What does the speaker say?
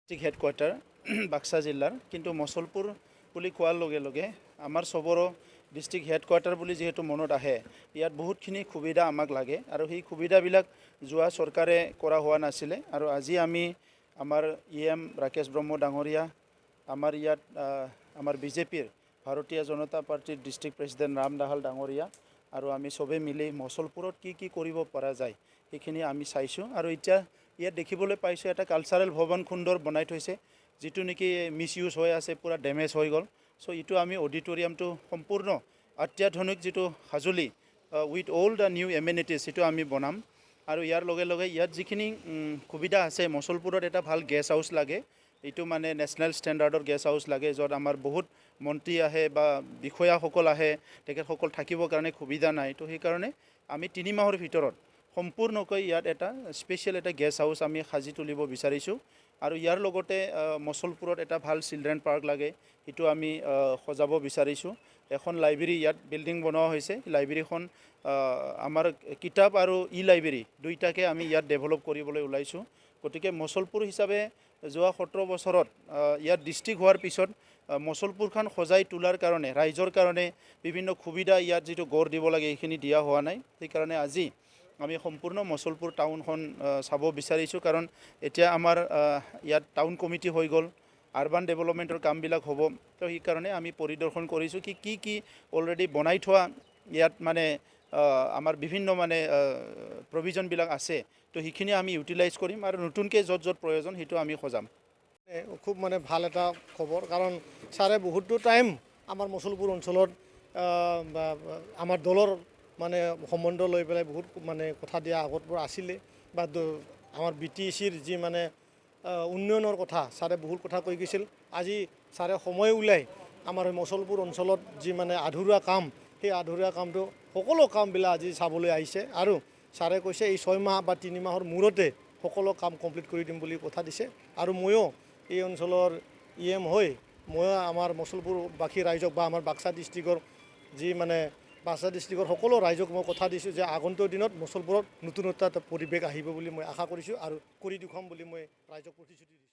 district headquarter Baksa জিলাৰ কিন্তু মছলপুৰ বুলি কোৱাৰ লগে লগে আমাৰ চবৰো ডিষ্ট্ৰিক্ট হেডকোৱাৰ্টাৰ বুলি যিহেতু মনত আহে ইয়াত বহুতখিনি সুবিধা আমাক লাগে আৰু সেই সুবিধাবিলাক যোৱা চৰকাৰে কৰা হোৱা নাছিলে আৰু আজি আমি আমাৰ EM ৰাকেশ ব্ৰহ্ম ডাঙৰীয়া আমাৰ ইয়াত আমাৰ বিজেপিৰ ভাৰতীয় জনতা পাৰ্টিৰ ডিষ্ট্ৰিক্ট প্ৰেছিডেণ্ট ৰাম দাহাল ডাঙৰীয়া আৰু আমি সবে মিলি মছলপুৰত কি কৰিব পৰা যায় সেইখিনি আমি চাইছোঁ আৰু এতিয়া ইয়াত দেখিবলৈ পাইছোঁ এটা কালচাৰেল ভৱন সুন্দৰ বনাই থৈছে যেটো নেকি মিসইউজ হৈ আছে পুৰা ড্যামেজ হৈ গ'ল সো ইটো আমি অডিটোৰিয়ামটো সম্পূৰ্ণ অত্যাধুনিক যেটো হাজুলি উইথ অল দ্য নিউ এমেনিটিজ ইটো আমি বনাম আৰু ইয়াৰ লগে লগে ইয়াত যিখিনি সুবিধা আছে মছলপুৰত এটা ভাল গেষ্ট হাউস লাগে ইটো মানে ন্যাশনাল ষ্টেণ্ডাৰ্ডৰ গেষ্ট হাউস লাগে যত আমাৰ বহুত মন্ত্ৰী আহে বা বিষয়াসকল আহে তেখেতসকল থাকিবৰ কাৰণে সুবিধা নাই তো সেই কাৰণে আমি 3 মাহৰ ভিতৰত সম্পূৰ্ণকৈ ইয়াত এটা স্পেশাল এটা গেষ্ট হাউস আমি সাজি তুলিব বিচাৰিছো আৰু ইয়াৰ লগতে মছলপুৰত এটা ভাল চিলড্ৰেন পাৰ্ক লাগে ইটো আমি সজাব বিচাৰিছো এখন লাইব্ৰেৰী ইয়াত বিল্ডিং বনোৱা হৈছে লাইব্ৰেৰীখন আমাৰ কিতাপ আৰু লাইব্ৰেৰী দুইটাকে আমি ইয়াত ডেভেলপ কৰিবলৈ ওলাইছো গতিকে মছলপুৰ হিচাপে যোৱা 17 বছৰত ইয়াত ডিস্ট্ৰিক্ট হোৱাৰ পিছত মছলপুৰখন সজাই তোলাৰ কাৰণে ৰাইজৰ কাৰণে বিভিন্ন সুবিধা ইয়াত যেটো গঢ় দিব লাগে এইখিনি দিয়া হোৱা নাই সেই কাৰণে আজি আমি সম্পূৰ্ণ মছলপুৰ টাউনখন চাব বিচাৰিছো কাৰণ এতিয়া আমাৰ ইয়াত টাউন কমিটি হৈ গ'ল আৰবান ডেভেলপমেন্টৰ কামবিলাক হ'ব তো এই কাৰণে আমি পৰিদৰ্শন কৰিছো কি অলৰেডি বনাই থোৱা ইয়াত মানে আমাৰ বিভিন্ন মানে প্ৰভিজন বিলাক আছে তো হিখিনি আমি ইউটিলাইজ কৰিম আৰু নতুনকৈ যত প্ৰয়োজন হেতু আমি খজাম খুব মানে ভাল এটা খবৰ কাৰণ সাৰে বহুতো টাইম আমাৰ মছলপুৰ অঞ্চলত আমাৰ দলৰ মানে সম্বন্ধ লৈ পেলাই বহুত মানে কথা দিয়া আগত পৰা আছিলে বা আমাৰ BTCৰ যি মানে উন্নয়নৰ কথা সাৰে বহুত কথা কৈ গৈছিল আজি সাৰে সময় উলাই আমাৰ মছলপুৰ অঞ্চলত যি মানে আধৰুৱা কাম সেই আধৰুৱা কামটো সকলো কামবিলাক আজি চাবলৈ আহিছে আৰু সাৰে কৈছে এই 6 মাহ বা 3 মাহৰ মূৰতে সকলো কাম কমপ্লিট কৰি দিম বুলি কথা দিছে আৰু ময়ো এই অঞ্চলৰ EM হৈ মই আমাৰ মছলপুৰ বাকি ৰাইজক বা আমাৰ বাক্সা ডিস্ট্ৰিক্টৰ যি মানে বাক্সা ডিস্ট্ৰিক্টৰ সকলো ৰাইজক মই কথা দিছো যে আগন্তুক দিনত মছলপুৰত নতুনত্ব এটা পৰিৱেশ আহিব বুলি মই আশা কৰিছো আৰু কৰি দেখুৱাম বুলি মই ৰাইজক প্ৰতিশ্ৰুতি দিছো